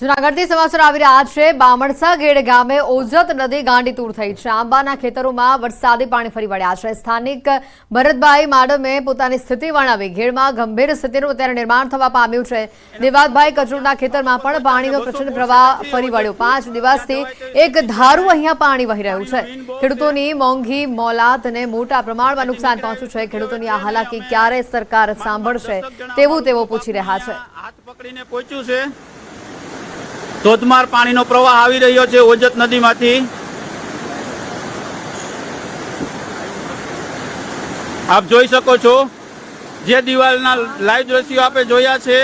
જૂનાગઢથી સમાચાર આવી રહ્યા છે। બામણસા ગેડ ગામે ઓજત નદી ગાંડીતૂર થઈ છે। આંબાના ખેતરોમાં વરસાદી પાણી ફરી વળ્યા છે। સ્થાનિક ભરતભાઈ માડમે પોતાની સ્થિતિ વર્ણવી। ગેડમાં ગંભીર સ્થિતિનું અત્યારે નિર્માણ થવા પામ્યું છે। દેવાતભાઈ કચોરના ખેતરમાં પણ પાણીનો પ્રચંડ પ્રવાહ ફરી વળ્યો। 5 દિવસથી એક ધારું અહીંયા પાણી વહી રહ્યું છે। ખેડૂતોની મોંઘી મોલાતને મોટા પ્રમાણમાં નુકસાન પહોંચ્યું છે। ખેડૂતોની આ હાલાકી ક્યારે સરકાર સાંભળશે તેવું તેઓ પૂછી રહ્યા છે। હાથ પકડીને પહોંચ્યું છે। ધોધમાર પાણીનો પ્રવાહ આવી રહ્યો છે ઓજત નદીમાંથી। આપ જોઈ શકો છો જે દિવાલના લાઈવ દ્રશ્યો આપે જોયા છે।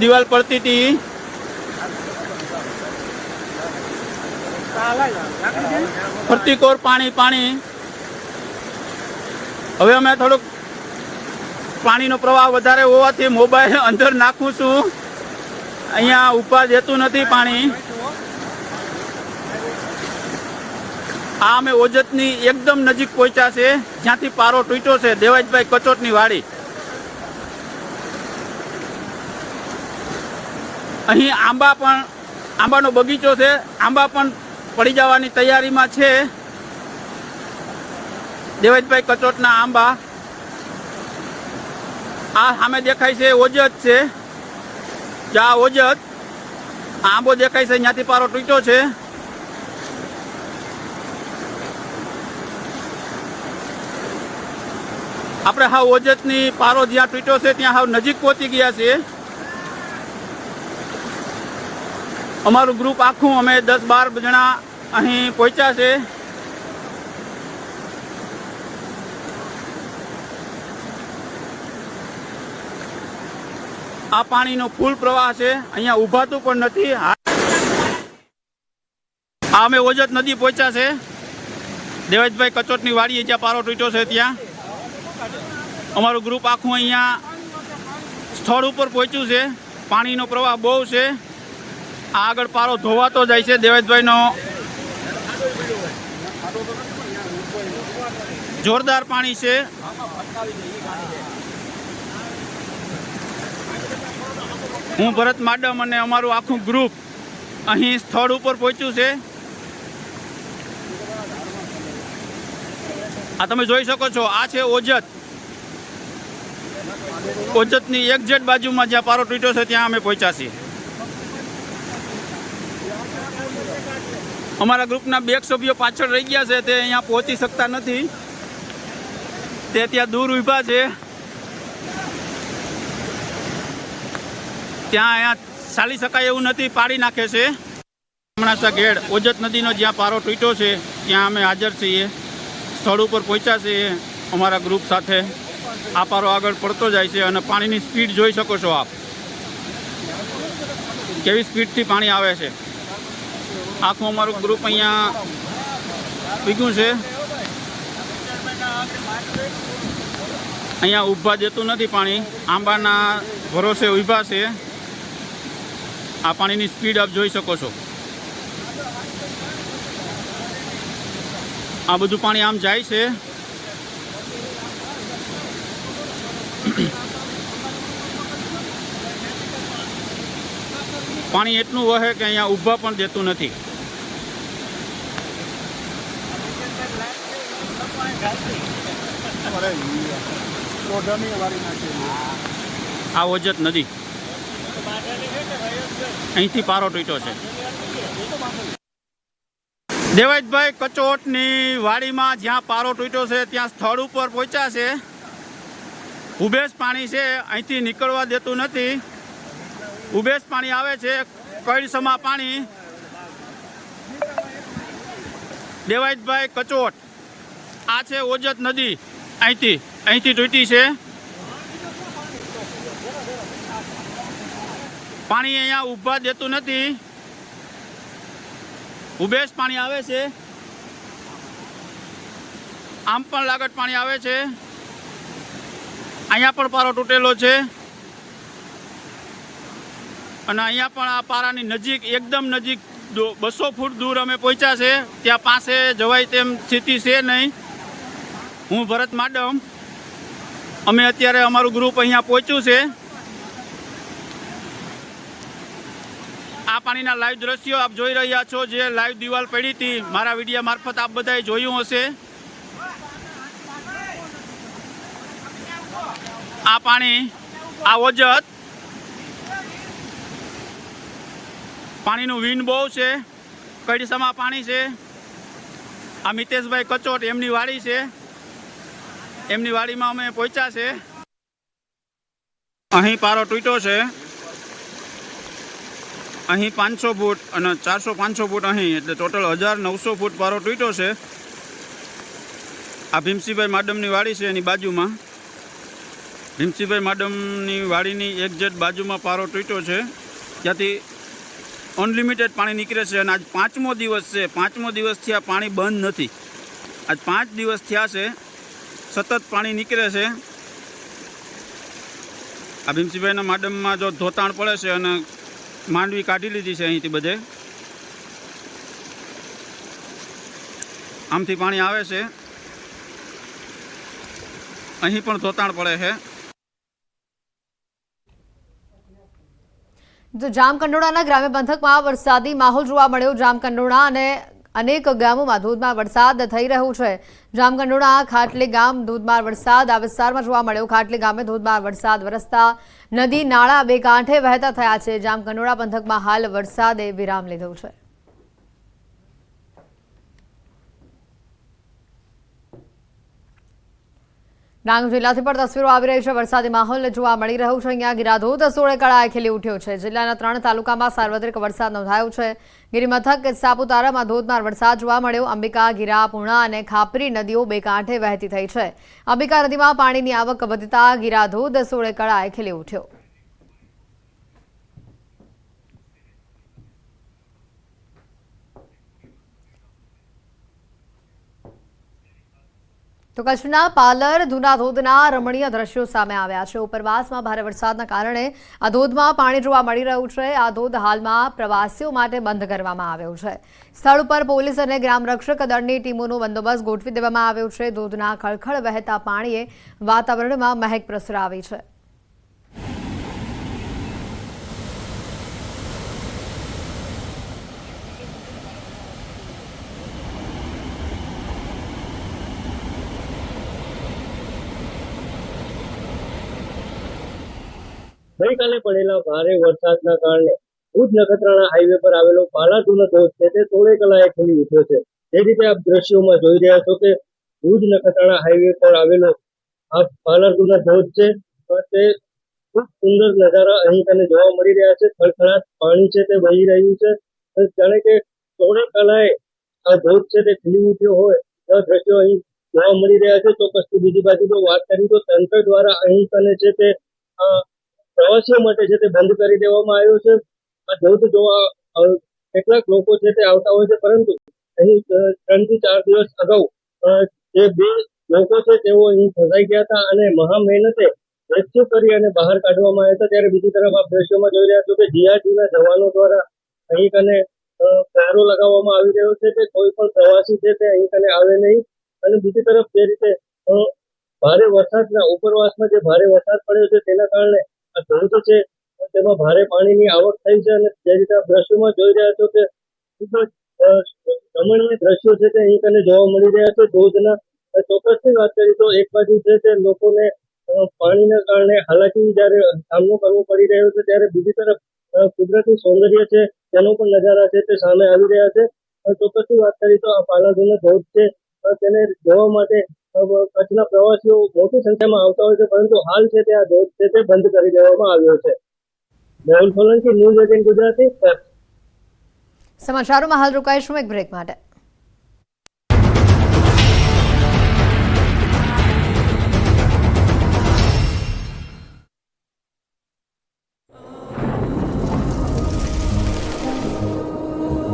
દિવાલ પડતી હતી ફરતીકોર પાણી। હવે અમે થોડુંક પાણીનો પ્રવાહ વધારે હોવાથી મોબાઈલ અંદર નાખું છું। અહીંયા ઉપર જતું નથી પાણી। આ અમે ઓજતની એકદમ નજીક પહોંચ્યા છે જ્યાંથી પારો તૂટ્યો છે। દેવાજભાઈ કચોટની વાડી। અહીં આંબાનો બગીચો છે। આંબા પણ પડી જવાની તૈયારીમાં છે। દેવાજભાઈ કચોટના આંબા આ સામે દેખાય છે ઓજત છે। જ્યાં ઓજત આંબો દેખાય છે ત્યાંથી પારો તૂટ્યો છે। આપણે હાવ ઓજતની પારો જ્યાં તૂટ્યો છે ત્યાં હાવ નજીક પહોંચી ગયા છીએ। અમારું ગ્રુપ આખું અમે 10-12 જણા અહીં પહોંચ્યા છે। આ પાણીનો ફૂલ પ્રવાહ છે। અહીંયા ઉભાતું પણ નથી। આ અમે ઓજત નદી પહોંચ્યા છે દેવાજભાઈ કચોટની વાડીએ જ્યાં પારો તૂટ્યો છે ત્યાં। અમારું ગ્રુપ આખું અહીંયા સ્થળ ઉપર પહોંચ્યું છે। પાણીનો પ્રવાહ બહુ છે। આ આગળ પારો ધોવાતો જાય છે। દેવાજભાઈનો જોરદાર પાણી છે। હું ભરત માડમ અને અમારું આખું ગ્રુપ અહીં સ્થળ ઉપર પહોંચ્યું છે। આ તમે જોઈ શકો છો આ છે ઓજતની એક્ઝેક્ટ બાજુમાં જ્યાં પારો તૂટ્યો છે ત્યાં અમે પહોંચ્યા છીએ। અમારા ગ્રુપના 2 સભ્યો પાછળ રહી ગયા છે। તે અહીંયા પહોંચી શકતા નથી। તે ત્યાં દૂર ઊભા છે। ત્યાં અહીંયા ચાલી શકાય એવું નથી, પાડી નાખે છે। બામણસા ગેડ ઓજત નદીનો જ્યાં પારો તૂટ્યો છે ત્યાં અમે હાજર છીએ। સ્થળ ઉપર પહોંચ્યા છીએ અમારા ગ્રુપ સાથે। આ પારો આગળ પડતો જાય છે અને પાણીની સ્પીડ જોઈ શકો છો આપ, કેવી સ્પીડથી પાણી આવે છે। આખું અમારું ગ્રુપ અહીંયા ભીગું છે। અહીંયા ઊભા જતું નથી પાણી, આંબાના ભરોસે ઊભા છે। આ પાણીની સ્પીડ આપ જોઈ શકો છો। આ બધું પાણી આમ જાય છે। પાણી એટલું વહે કે અહીંયા ઊભા પણ દેતું નથી। આ ઓજત નદી અહીંથી પારો તૂટ્યો છે। દેવાજભાઈ કચોટની વાડીમાં જ્યાં પારો તૂટ્યો છે ત્યાં સ્થળ ઉપર પહોંચ્યા છે। ઉભેશ પાણી છે, અહીંથી નીકળવા દેતું નથી। ઉભેશ પાણી આવે છે, કઈસમા પાણી। દેવાજભાઈ કચોટ આ છે ઓજત નદી, અહીંથી તૂટી છે। પાણી અહીંયા ઊભા દેતું નથી, ઉભેશ પાણી આવે છે। આમ પણ લાગત પાણી આવે છે। અહીંયા પણ પારો તૂટેલો છે અને અહીંયા પણ આ પારાની નજીક, એકદમ નજીક 200 ફૂટ દૂર અમે પહોંચ્યા છે। ત્યાં પાસે જવાય તેમ સ્થિતિ છે નહીં। હું ભરત માડમ, અમે અત્યારે અમારું ગ્રુપ અહીંયા પહોંચ્યું છે। આ પાણીના લાઈવ દ્રશ્યો આપ જોઈ રહ્યા છો, જે લાઈવ દિવાલ પડી હતી, મારા વિડીયો મારફત આપ બધાએ જોયું હશે. આ પાણી, આ ઓજત પાણીનું વિન બહુ છે, કડીસામાં પાણી છે. આ મિતેશભાઈ કચોટ એમની વાડી છે, એમની વાડીમાં અમે પહોંચ્યા છે. અહીં પારો તૂટ્યો છે, અહીં 500 ફૂટ અને 400-500 ફૂટ અહીં, એટલે ટોટલ 1900 ફૂટ પારો તૂટ્યો છે. આ ભીમસિંહભાઈ માડમની વાડી છે, એની બાજુમાં ભીમસિંહભાઈ માડમની વાડીની એક્ઝેક્ટ બાજુમાં પારો તૂટ્યો છે. ત્યાંથી અનલિમિટેડ પાણી નીકળે છે અને આજ 5મો દિવસ છે. 5મો દિવસથી આ પાણી બંધ નથી. આજ 5 દિવસ થયા છે, સતત પાણી નીકળે છે. આ ભીમસિંહભાઈના માડમમાં જો ધોતાણ પડે છે અને માંડવી કાઢી લીધી છે અહીંથી બધે. આમથી પાણી આવે છે, અહીં પણ ધોતાણ પડે છે. તો જામકંડોળાના ગ્રામ્ય પંથકમાં વરસાદી માહોલ જોવા મળ્યો. જામકંડોળા અને અનેક ગામોમાં ધોધમાર વરસાદ થઈ રહ્યો છે. જામકંડોળા ખાટલી ગામ ધોધમાર વરસાદ આ વિસ્તારમાં જોવા મળ્યો. ખાટલી ગામે ધોધમાર વરસાદ વરસતા નદી નાળા બે કાંઠે વહેતા થયા છે. જામકંડોળા પંથકમાં હાલ વરસાદે વિરામ લીધો છે. ડાંગ જિલ્લાથી પણ તસવીરો આવી રહી છે. વરસાદી માહોલ જોવા મળી રહ્યો છે. અહીંયા ગિરાધોધ સોળે કળાએ ખીલી ઉઠ્યો છે. જિલ્લાના 3 તાલુકામાં સાર્વત્રિક વરસાદ નોંધાયો છે. ગિરિમથક સાપુતારામાં ધોધમાર વરસાદ જોવા મળ્યો. અંબિકા, ગિરા, પૂર્ણા અને ખાપરી નદીઓ બે કાંઠે વહેતી થઈ છે. અંબિકા નદીમાં પાણીની આવક વધતા ગિરાધોધ સોળે કળાએ ખીલી ઉઠ્યો. તો કચ્છના પાલર ધુના ધોધના રમણીય દ્રશ્યો સામે આવ્યા છે. ઉપરવાસમાં ભારે વરસાદના કારણે આ ધોધમાં પાણી જોવા મળી રહ્યું છે. આ ધોધ હાલમાં પ્રવાસીઓ માટે બંધ કરવામાં આવ્યો છે. સ્થળ ઉપર પોલીસ અને ગ્રામ રક્ષક દળની ટીમોનો બંદોબસ્ત ગોઠવી દેવામાં આવ્યો છે. ધોધના ખળખળ વહેતા પાણીએ વાતાવરણમાં મહેક પ્રસરાવી છે. ગઈકાલે પડેલા ભારે વરસાદના કારણે ભુજ નખત્રાણા હાઈવે પર આવેલો પાલાધુનો ધોધ છે તે સોળે કળાએ ખીલી ઉઠ્યો છે. જે રીતે આપ દ્રશ્યોમાં જોઈ રહ્યા છો કે ભુજ નખત્રાણા હાઈવે પર આવેલો આ પાલાધુનો ધોધ છે તે ખૂબ સુંદર નજારા અહીં તને જોવા મળી રહ્યા છે. ખળખળાટ પાણી છે તે વહી રહ્યું છે. જાણે કે સોળે કળાએ આ ધોધ છે તે ખીલી ઉઠ્યો હોય તેવા દ્રશ્યો અહીં જોવા મળી રહ્યા છે. ચોક્કસથી બીજી બાજુ જો વાત કરી તો તંત્ર દ્વારા અહીં તને છે તે પ્રવાસીઓ માટે છે તે બંધ કરી દેવામાં આવ્યો છે. આ ધોધ જોવા કેટલાક લોકો છે તે આવતા હોય છે, પરંતુ અહીં 3 થી 4 દિવસ અગાઉ જે 2 લોકો છે તેઓ અહીં ફસાઈ ગયા હતા અને મહા મહેનતે રેસ્ક્યુ કરી અને બહાર કાઢવામાં આવ્યા હતા. ત્યારે બીજી તરફ આપ દ્રશ્યોમાં જોઈ રહ્યા છો કે જીઆરટીના જવાનો દ્વારા અહીં કને પહેરો લગાવવામાં આવી રહ્યો છે કે કોઈ પણ પ્રવાસી છે તે અહીં કને આવે નહીં. અને બીજી તરફ જે રીતે ભારે વરસાદના ઉપરવાસમાં જે ભારે વરસાદ પડ્યો છે તેના કારણે આ ધોધ છે તેમાં ભારે પાણીની આવક થઈ છે. અને જે રીતે આપ દ્રશ્યોમાં જોઈ રહ્યા છો કે ખૂબ જ રમણીય દ્રશ્યો છે તે અહીં કને જોવા મળી રહ્યા છે ધોધના. ચોક્કસથી વાત કરી તો એક બાજુ છે તે લોકોને પાણીના કારણે હાલાકી જ્યારે સામનો કરવો પડી રહ્યો છે, ત્યારે બીજી તરફ કુદરતી સૌંદર્ય છે તેનો પણ નજારા છે તે સામે આવી રહ્યા છે. ચોક્કસથી વાત કરી તો આ પાલાધુનો ધોધ છે તેને જોવા માટે કચ્છના પ્રવાસીઓ મોટી સંખ્યામાં આવતા હોય છે, પરંતુ હાલ છે તે આ ધોધ છે તે બંધ કરી દેવામાં આવ્યો છે. મેહુલ સોલંકી, ન્યૂઝ 18 ગુજરાતી. સમાચારોમાં હાલ રોકાઈશું એક બ્રેક માટે.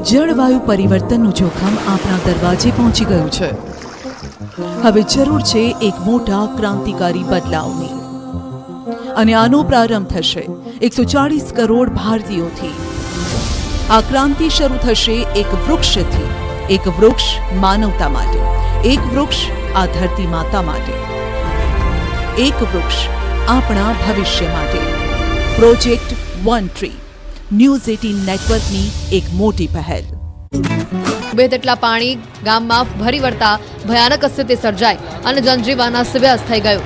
જળવાયુ પરિવર્તનનું જોખમ આપણા દરવાજે પહોંચી ગયું છે. હવે જરૂર છે એક મોટા ક્રાંતિકારી બદલાવની, અને આનો પ્રારંભ થશે 140 કરોડ ભારતીયોથી. આ ક્રાંતિ શરૂ થશે એક વૃક્ષથી. એક વૃક્ષ માનવતા માટે, એક વૃક્ષ આ ધરતી માતા માટે, એક વૃક્ષ આપણા ભવિષ્ય માટે. Project one tree. ન્યૂઝ 18 નેટવર્કની એક મોટી પહેલ. બે તેટલા પાણી ગામમાં ભરી વળતા ભયાનક સ્થિતિ સર્જાઈ અને જનજીવન અસ્તવ્યસ્ત થઈ ગયું.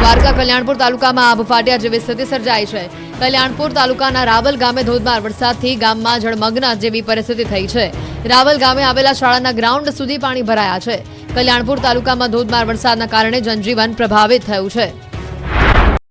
દ્વારકા કલ્યાણપુર તાલુકામાં આબ ફાટ્યા જેવી સ્થિતિ સર્જાઈ છે. કલ્યાણપુર તાલુકાના રાવલ ગામે ધોધમાર વરસાદથી ગામમાં જળમગ્ન જેવી પરિસ્થિતિ થઈ છે. રાવલ ગામે આવેલા શાળાના ગ્રાઉન્ડ સુધી પાણી ભરાયા છે. કલ્યાણપુર તાલુકામાં ધોધમાર વરસાદના કારણે જનજીવન પ્રભાવિત થયું છે.